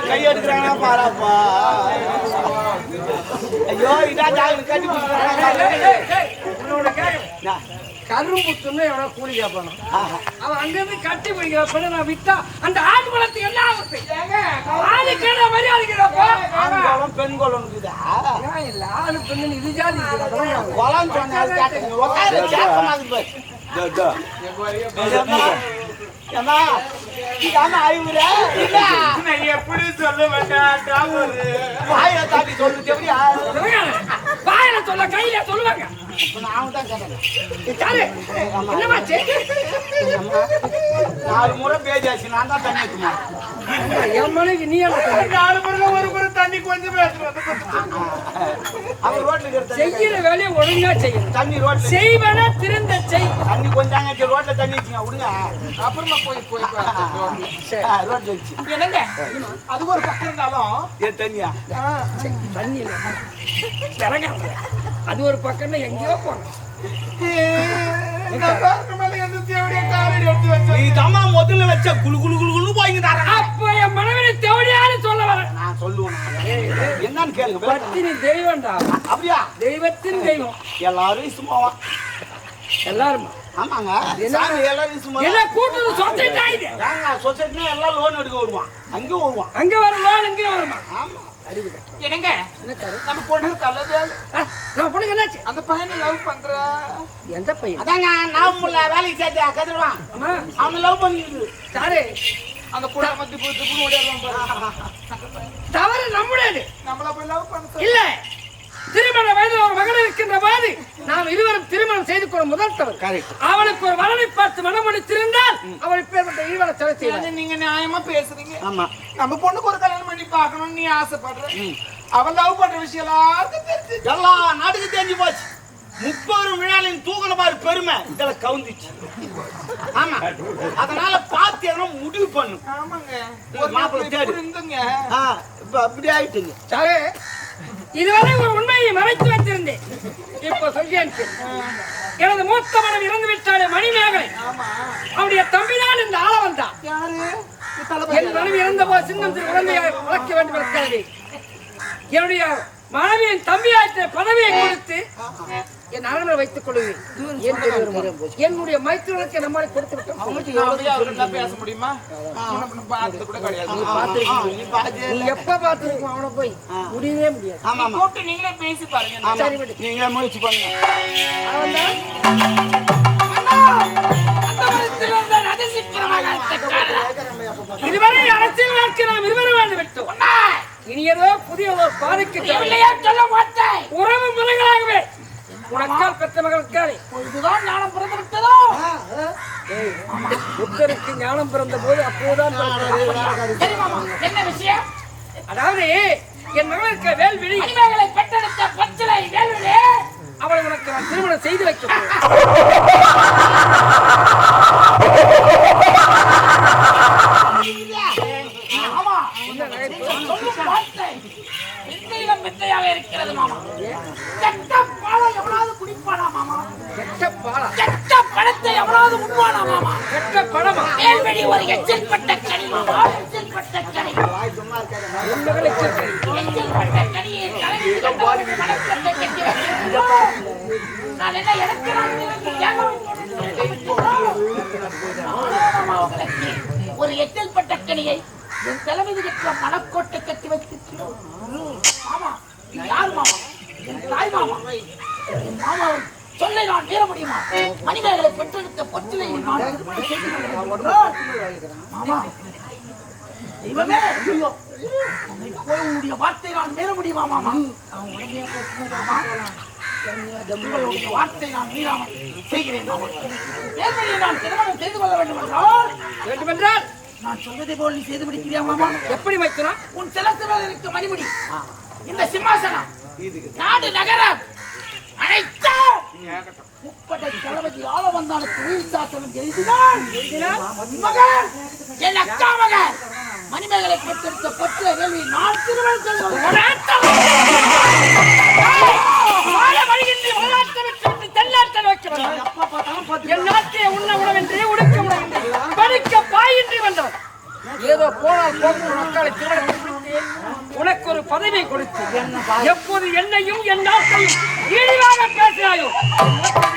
கை எடுக்கிறானா பாராப்பா. ஐயோ இதா கட்டி கரும்புத்துன்னு எவனோ கூலி கேட்பானோ அவன் அங்கிருந்து கட்டி பிடிக்கிறப்ப நான் விட்டா அந்த ஆடு குளத்துக்கு என்ன ஆகுது? ஆடு கேட மாதிரி அடிக்கிறப்போ பெண் கோலம் இல்ல ஆடு பெண்ணு இது ஜாதி எப்படி சொல்ல வேண்டாம் வாயில தாண்டி சொல்லு வாயில சொல்ல கையில சொல்லுவாங்க. நாலு முறை பேஜாச்சு நான் தான் தண்ணி ஊற்றுமா என் மனைவி நீ 4 முறை ஒரு முறை தண்ணி கொஞ்சம் அவங்க ரோட்ல செய்யற வேலையை ஒழுங்கா செய்யணும். தண்ணி ரோட்ல செய்வன திருந்த செய். தண்ணி கொஞ்சம் ரோட்ல தண்ணி வச்சுங்க விடுங்க அப்புறமா போய் ரோட்ல வச்சு என்னங்க அது ஒரு பக்கம் இருந்தாலும் ஏன் தண்ணியா தண்ணி இல்லை அது ஒரு பக்கம் எங்கேயோ போனோம். நீ தம்மா முதல்ல வச்ச குளு குளு குளு குளு போய்ங்க அப்ப என் மனைவி தேவடியாரு சொல்ல வர நான் சொல்லுவேன் என்னன்னு கேளுங்க. பத்தினி தெய்வம்டா. அப்படியா? தெய்வத்தின் தெய்வம். எல்லாரும் சும்மாவா? எல்லாரும் ஆமாங்க. எல்லாரும் சும்மா என்ன கூட்டுறது சொசைட்டி ஆயிடுது. சொசைட்டினா எல்லாம் லோன் எடுக்க வருவான். அங்கே வருவான். அங்கே வரும் லோன் இங்கே வருமா? ஆமா. என்னங்க நம்ம பொண்ணு கல்லது நம்ம பொண்ணுக்கு என்னாச்சு? அந்த பையனை லவ் பண்ற. எந்த பையன்? அதாங்க நான் வேலைக்கு சேர்த்து கதிருவான். அவனை லவ் பண்ணிடுது. சாரு அந்த பொண்ணை பத்தி போய் ஓடிடுவான். தவறு நம்முடையது. நம்மள போய் லவ் பண்ண இல்ல. திருமண வயதில் ஒரு மகன் இருக்கின்ற போது நாம் இருவரும் திருமணம் செய்து கொள்ள முதல் தவறு. அவளுக்கு ஒரு வரனை பார்த்து மனம் முடித்திருந்தால் அவள் இப்பேற்பட்ட ஈவன செலவு செய்வாங்க. நீங்க நியாயமா பேசுறீங்க. ஆமா. நம்ம பொண்ணுக்கு ஒரு கல்யாணம் பண்ணி பார்க்கணும்னு நீ ஆசைப்படுற. அவன் லவ் பண்ற விஷயம் எல்லா நாட்டுக்கு தெரிஞ்சு போச்சு. 30 விழாலின் தூக்கல மாதிரி பெருமை இதுல கவுந்துச்சு. ஆமா. அதனால பார்த்து என்ன முடிவு பண்ணு. ஆமாங்க. ஒரு மாப்பிள்ளை தேடி இருந்துங்க. இப்ப அப்படி ஆயிட்டுங்க. சாரு இதுவரை ஒரு உண்மையை மறைத்து வைத்திருந்தேன். இப்ப சொல்றேன். எனது மூத்த மனைவி இறந்து விட்டாலே மணிமேகலை. அவருடைய தம்பிதான் இந்த ஆளவன் தான். என் மனைவி இறந்த போது சின்னம் குழந்தையை வளர்க்க வேண்டும் இருக்கிறது. என்னுடைய மனைவியின் தம்பியாற்ற பதவியை கொடுத்து என் அரண்மனை வைத்துக் கொள்வேன். என்னுடைய மைத்திரனுக்கு நம்மளை கொடுத்து விட்டோம். பேச முடியுமா? நீ எப்ப பார்த்துருக்கோம் அவனை போய் முடியவே முடியாது. நீங்களே பேசி பாருங்க. நீங்களே முயற்சி பண்ணுங்க. இதுவரை அரசியல் வாழ்க்கை நாம் இருவரும் வாழ்ந்து விட்டோம். இனி ஏதோ புதிய ஒரு பாதைக்கு சொல்ல மாட்டேன். உறவு முறைகளாகவே உனக்கால் பெற்ற மகளுக்காலே இதுதான் ஞானம் பிறந்து விட்டதோ? புத்தருக்கு ஞானம் பிறந்த போது அப்போதான் என்ன விஷயம்? அதாவது என் மகளுக்கு வேல்விழி மணிமேகலை பெற்றெடுத்த பச்சிலை வேல்விழி அவளை உனக்கு நான் திருமணம் செய்து வைக்க இருக்கிறது மாமா. கெட்ட பாலை எவ்வளவு குடிப்பானா மாமா? கெட்ட பாலா? கெட்ட பழத்தை எவ்வளவு உண்பானா மாமா? கெட்ட பழமா? வேல்வெளி ஒரு எச்சில் பட்ட கனி மாமா. எச்சில் பட்ட கனி. எச்சில் பட்ட கனியை தலையில் கட்டப்பட்டு மனக்கட்டை கட்டி வைக்கிறேன். நான் என்ன எடுக்கிறான் ஒரு எச்சில் பட்ட கனியை என் தலைமையில் இருக்கிற மனக்கோட்டை கட்டி வைத்திருக்கிறோம். மாமா யார் மாமா? என் தாய் மாமா. என் மாமா சொல்லை நான் மீற முடியுமா? மனிதர்களை பெற்றெடுத்த பொற்றிலை மாமா இவமே உன்னுடைய வார்த்தை நான் மீற முடியுமா மாமா? உங்களுடைய வார்த்தை நான் மீறாமல் செய்கிறேன். நான் திருமணம் செய்து கொள்ள வேண்டுமென்றால் நான் சொல்வதை போல் நீ செய்து முடிக்கிறியா மாமா? எப்படி வைக்கிறோம்? உன் சிலத்தில் இருக்க மணிமுடி, இந்த சிம்மாசனம், நாடு நகரம் அனைத்தும் முப்படை தளபதி ஆள வந்தாலுக்கு உயிர் சாசனம் எழுதினான். மகன், என் அக்கா மகன் மணிமேகலை பெற்றெடுத்த பற்ற வேள்வி நான் திருமணம் செய்து என் நாட்டை உண்ண உணவின்றி உடுக்க உணவின்றி படிக்க பாயின்றி வந்தவன். ஏதோ போனால் போகும் மக்களை திருமணம் உனக்கு ஒரு பதவி கொடுத்து எப்போது என்னையும் என் நாட்டையும் இழிவாக பேசுகிறாயோ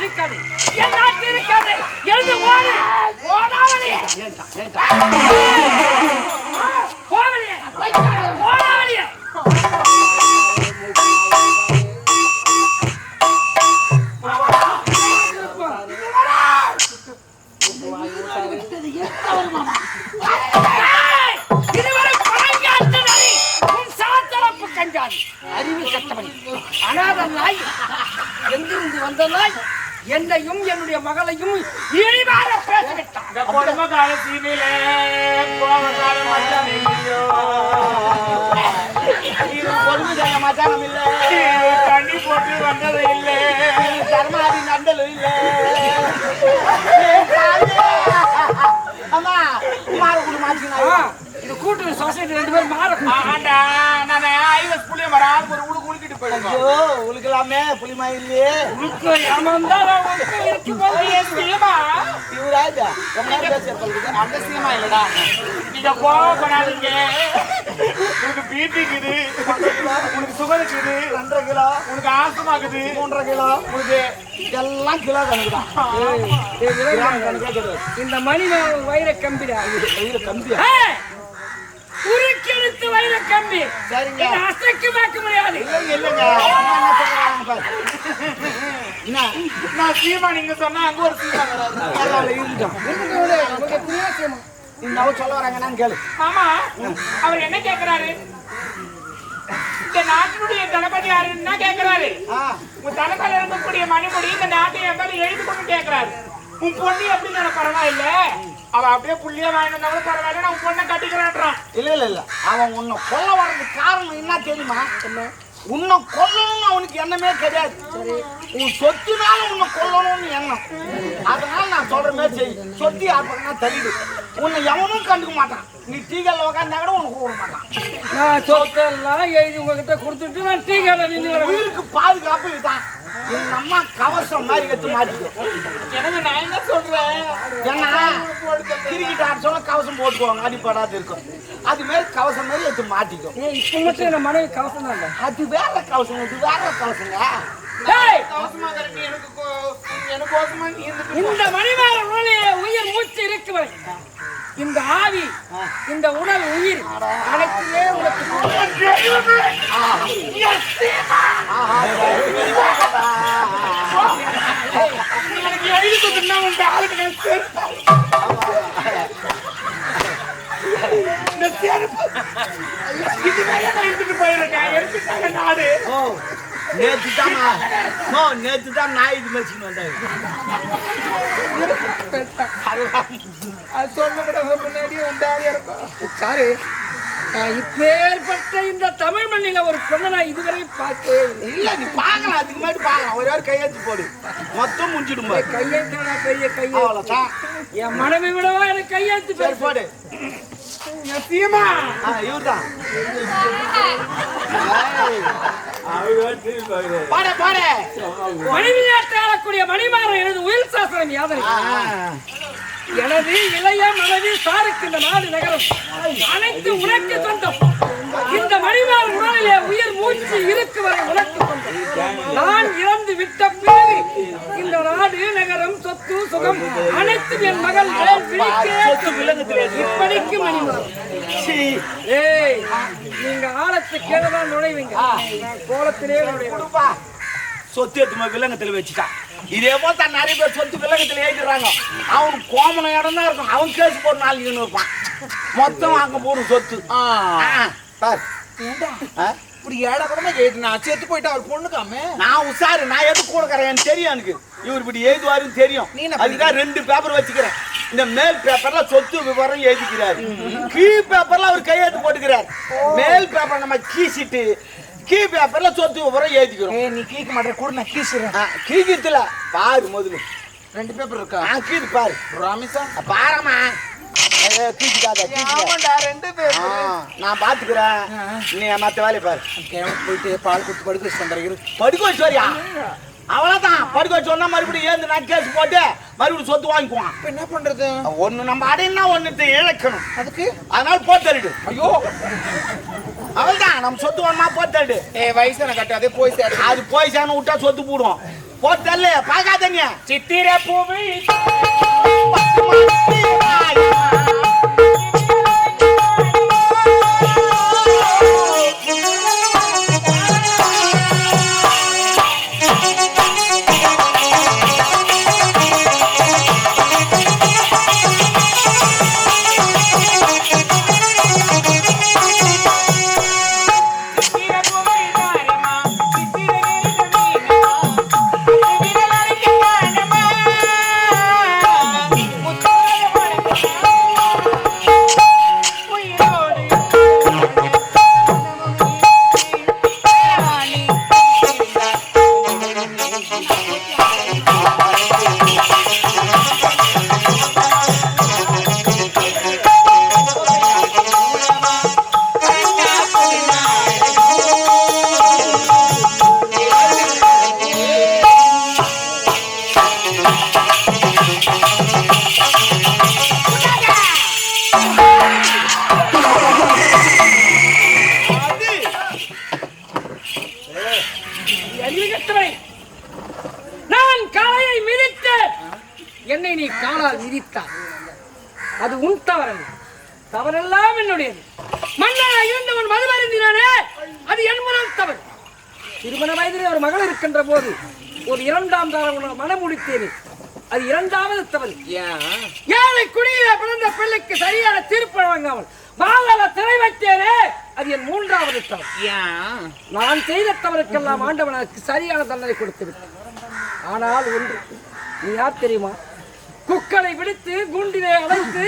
இருக்காது, என் நாட்டு இருக்காது. எழுந்து போடு, போடாவலியே போவலியே போடாவலியே. அறிவு கட்டவன் அனாத நாய், எங்கிருந்து வந்த நாய் என்னையும் என்னுடைய மகளையும் இழிவாக பேசிவிட்டான். மச்சானம் இல்ல, தண்ணி போட்டு வந்தது இல்ல, தர்மாதி நண்டலும் இல்ல. அம்மா மாறு குடு மாச்சினா இது கூட்டு சொசைட்டி ரெண்டு பேரும் மாறும். ஆண்டா நான் ஐவஸ் புளிய மரம் ஒரு உழுக்கு உழுக்கிட்டு போயிடுங்க. ஐயோ உழுக்கலாமே புளிமா இல்லையே. உழுக்கு ஏமாந்தாரா உழுக்கு இருக்கு போது ஏசியமா இவராஜா ரொம்ப நேரம் பேசியிருப்பாங்க. அந்த சீமா இல்லடா, நீங்க கோவப்படாதீங்க. உனக்கு பீட்டி இருக்குது, உனக்கு சுகர் இருக்குது 2.5 கிலோ, உனக்கு ஆஸ்துமா இருக்குது 3.5 கிலோ, உனக்கு எல்லாம் கிலோ கணக்குதான். இந்த மணி வைர கம்பிடா, வைர கம்பியா? உருக்கெடுத்து வைர கம்பி. சரிங்க, அசைக்கு பார்க்க முடியாது. இல்லைங்க நான் சீமா நீங்க சொன்னா அங்க ஒரு சீமா இன்னும் சொல்ல வராங்கன்னு கேளு. ஆமா, அவர் என்ன கேட்கிறாரு? இந்த நாட்டினுடைய தளபதி யாருன்னா கேட்கிறாரு. உங்க தலைமையில இருக்கக்கூடிய மணிமுடி இந்த நாட்டை எங்காலும் எழுதி கொண்டு கேட்கிறாரு. உன் பொண்ணு எப்படி பரவாயில்ல, அவ அப்படியே புள்ளிய வாங்கினாலும் பரவாயில்ல, நான் உன் பொண்ணை கட்டிக்கிறான்றான். இல்ல அவன் உன்னை கொல்ல வர்றதுக்கு காரணம் என்ன தெரியுமா? உன்னை கொல்லணும்னு அவனுக்கு எண்ணமே கிடையாது. உன் சொத்துனால உன்னை கொல்லணும்னு எண்ணம். அதனால நான் சொல்ற மாதிரி செய். சொத்து யாருன்னா தள்ளிடு, உன்னை எவனும் கண்டுக்க மாட்டான். நீ டீக்கல்ல உட்காந்தா கூட உனக்கு கூப்பிட மாட்டான். நான் சொத்தெல்லாம் எழுதி உங்ககிட்ட கொடுத்துட்டு நான் டீக்கல்ல நின்று உயிருக்கு பாதுகாப்பு இதுதான். எங்க அம்மா கவசம் மாதிரி எடுத்து மாட்டிக்கும். எனக்கு நான் என்ன சொல்றேன், ஏன்னா கிரிக்கெட் ஆட சொல்ல கவசம் போட்டுக்குவாங்க, அடிப்படாது இருக்கும். அது மாதிரி கவசம் மாதிரி எடுத்து மாட்டிக்கும். இப்ப மட்டும் என் மனைவி கவசம் தான். அது வேற கவசம், இது வேற கவசங்க. இந்த மணிவார உயிர் மூச்சு இருக்குவரை இந்த ஆவி, இந்த உடல், உயிர் அனைத்துமே உனக்கு நேற்றுதான் நாய் இது மச்சின்னு வந்தாரு. அது சொல்ல முன்னாடியே உண்டாக இருக்கும். சாரு, இப்பேற்பட்ட இந்த தமிழ் மண்ணில ஒரு பொண்ணை நான் இதுவரை பார்த்தே இல்ல. நீ பாக்கலாம், அதுக்கு முன்னாடி பாக்கலாம். ஒரு வாரம் கையெழுத்து போடு, மொத்தம் முடிஞ்சிடும். கையெழுத்து பெரிய கையெழுத்து. என் மனைவி விடவா எனக்கு கையெழுத்து பேர் போடு. இவர்தான் மனைவி நாட்டை ஆளக்கூடிய மணிமாறன் எனது உயிர் சாசனம் யாதனை. எனது இளைய மனைவி சாருக்கு இந்த நாடு நகரம் அனைத்து உனக்கு சொந்தம். இந்த மணிமாறன் உடலிலே உயிர் மூச்சு இருக்கு வரை உனக்கு சொந்தம். நான் இறந்து விட்ட பிறகு இந்த நாடு நகரம் சொத்து சுகம் அனைத்தும் என் மகள் இப்படிக்கு மணிமாறன். ஏய், நீங்க ஆழத்து கீழதான் நுழைவீங்க, கோலத்திலே நுழைவா. சொத்து எடுத்து வில்லங்கத்துல வச்சுட்டான். இதே போல தான் நிறைய பேர் சொத்து வில்லங்கத்துல ஏற்றிடுறாங்க. அவனுக்கு கோமன இடம் தான் இருக்கும். அவன் கேஸ் போட்டு 4 இருப்பான். மொத்தம் அங்க போடும் சொத்து. இப்படி ஏடப்படமா கேட்டு நான் செத்து போயிட்டு அவர் பொண்ணுக்காம நான் உஷாரு, நான் எது கொடுக்குறேன் தெரியும் எனக்கு. இவர் இப்படி எழுதுவாருன்னு தெரியும். அதுதான் 2 பேப்பர் வச்சுக்கிறேன். இந்த மேல் பேப்பர்ல சொத்து விவரம் எழுதிக்கிறாரு, கீழ் பேப்பர்ல அவர் கையெழுத்து போட்டுக்கிறார். மேல் பேப்பர் நம்ம கீசிட்டு கீழ் பேப்பர்ல சொத்து விவரம் எழுதிக்கிறோம். நீ கீக்க மாட்டேன் கூட நான் கீசுறேன். கீக்கத்துல பாரு முதல்ல 2 பேப்பர் இருக்கா? கீது பாரு ராமேசா பாரமா கீச்சுக்காத. 2 பேப்பர் நான் பாத்துக்கிறேன், நீ மத்த வேலையை பாரு. போயிட்டு பால் கொடுத்து படுக்க வச்சு வந்துடுறேன். படுக்க வச்சு வரியா? அவ்வளவுதான், படுக்க வச்சு சொன்னா மறுபடியும் ஏந்து நான் கேஸ் போட்டு மறுபடியும் சொத்து வாங்கிக்குவான். இப்ப என்ன பண்றது? ஒண்ணு நம்ம அடையினா ஒண்ணு இழக்கணும். அதுக்கு அதனால போட்டு ஐயோ அவள்தான் நம்ம சொத்து வேணுமா போட்டு வயசான கட்டாதே போய் சேர. அது போய் சேன விட்டா சொத்து போடுவோம். போட்டல்ல பாக்காதீங்க. சித்திர பூவி நான் காளையை மிதித்தேன், என்னை நீ காலால் மிதித்தாய். அது உன் தவறு, தவறெல்லாம் என்னுடையது. மன்னனா இருந்தவன் மதுமருந்தினானே, அது என் முதல் தவறு. திருமண வயதிலே ஒரு மகள் இருக்கின்ற போது ஒரு 2ஆம் தாரம் மனம் முடித்தேன், அது 2வது தவறு. ஏழை குடியில பிறந்த பிள்ளைக்கு சரியான தீர்ப்பு வழங்காமல் பாதாள திரை வைத்தேனே, அது என் 3வது தவறு. நான் செய்த தவறுக்கெல்லாம் ஆண்டவனுக்கு சரியான தண்டனை கொடுத்து விட்டேன். ஆனால் ஒன்று, நீ யார் தெரியுமா? குக்களை விடுத்து குண்டிலே அழைத்து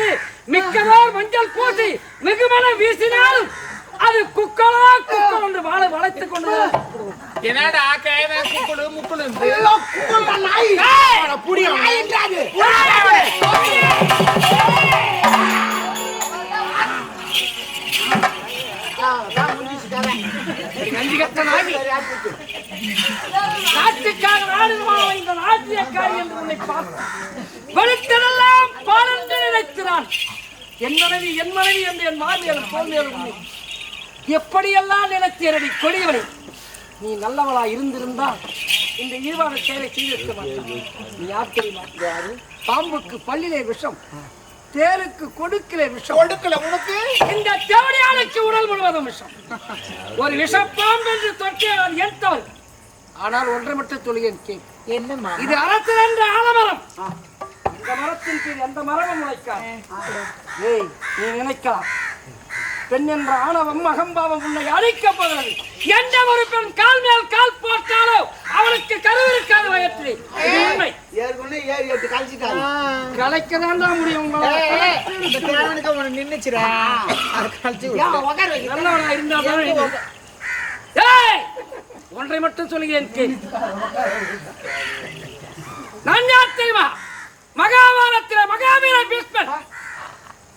மிக்கதோர் மஞ்சள் பூசி மிகுமன வீசினாலும் அது குக்களோ குக்கள் என்று வாழ வளைத்துக் கொண்டு என்னடா கேவ குக்குளு முக்குளு நாட்டுக்காக நாடுவான் இந்த நாட்டியக்காரி என்று உன்னை பார்த்து வெளுத்ததெல்லாம் பாலன்று நினைக்கிறான். என் மனைவி என்று என் மாமியார் போல் எப்படியெல்லாம் நினைத்தேரடி கொடியவனை. நீ நல்லவளா இருந்திருந்தால் இந்த ஈவான செயலை செய்திருக்க மாட்டான். நீ யார் தெரியுமா? பாம்புக்கு பல்லிலே விஷம், தேருக்கு கொடுக்கல விஷம். கொடுக்கல உனக்கு? இந்த தேவடியாளுக்கு உடல் முழுவதும் விஷம். ஒரு விஷப்பாம்பு என்று தொட்டே நான் என் தவறு. ஆனால் ஒன்றை மட்டும் சொல்லுகிறேன் கேள். என்னம்மா? இது அரசன் என்ற ஆலமரம். இந்த மரத்தின் கீழ் எந்த மரமும் முளைக்காது. ஏய், நீ நினைக்கலாம் பெண் என்ற ஆணவம் அகம்பாவம் உன்னை அழிக்கப் போகிறது. எந்த ஒரு பெண் கால் மேல் கால் போட்டாலோ அவளுக்கு கருவு இருக்காது வயத்திலே. உண்மை. கலைக்கதான் முடியும். நின்னுச்சுரா நல்லவனா இருந்தால் ஒன்றை மட்டும் சொல்லுகிறேன் கேள். நான் யார் தெரியுமா? மகாபாரதத்தில் மகாவீர பீஷ்மர்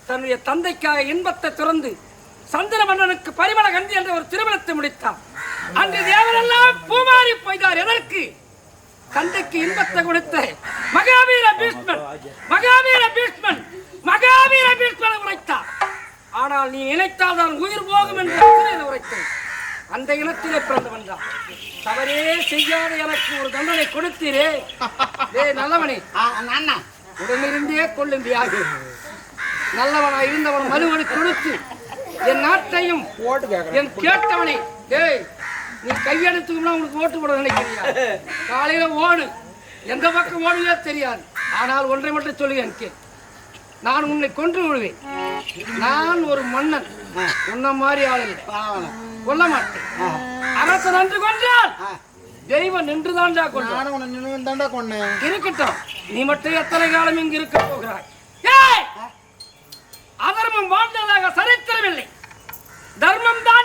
தன்னுடைய தந்தைக்காக இன்பத்தை துறந்து சந்திர மன்னனுக்கு பரிமள கந்தி என்ற ஒரு திருமணத்தை முடித்தார். அன்று தேவரெல்லாம் பூமாறி போய்தார். எதற்கு? தந்தைக்கு இன்பத்தை கொடுத்த மகாவீர பீஷ்மன் உரைத்தார். ஆனால் நீ நினைத்தால் தான் உயிர் போகும் என்று உரைத்தேன். அந்த இனத்திலே பிறந்தவன் தான். தவறே செய்யாத எனக்கு ஒரு தண்டனை கொடுத்தீரே. நல்லவனே, உடனிருந்தே கொள்ளும்பியாக நல்லவனா இருந்தவன் மறுவனை கொடுத்து என் நாட்டையும் என் கேட்டவனை நீ கையெடுத்துக்கும்னா உனக்கு ஓட்டு போட நினைக்கிறியா? காலையில ஓடு, எந்த பக்கம் ஓடுவே தெரியாது. ஆனால் ஒன்றை மட்டும் சொல்லுவேன் கே, நான் உன்னை கொன்று விடுவேன். நான் ஒரு மன்னன், உன்ன மாதிரி ஆளு. கொல்ல மாட்டேன். அரசன் அன்று கொன்றால் தெய்வம் நின்றுதான்டா கொண்டான். நானும் உன்னை நின்னு தாண்டா கொன்னேன். இருக்கட்டும், நீ மட்டும் எத்தனை காலம் இங்கு இருக்க போகிறாய்? ஏய்! அதர்மம் வாழ்ந்ததாக சரித்திரமில்லை. தர்மம் தான்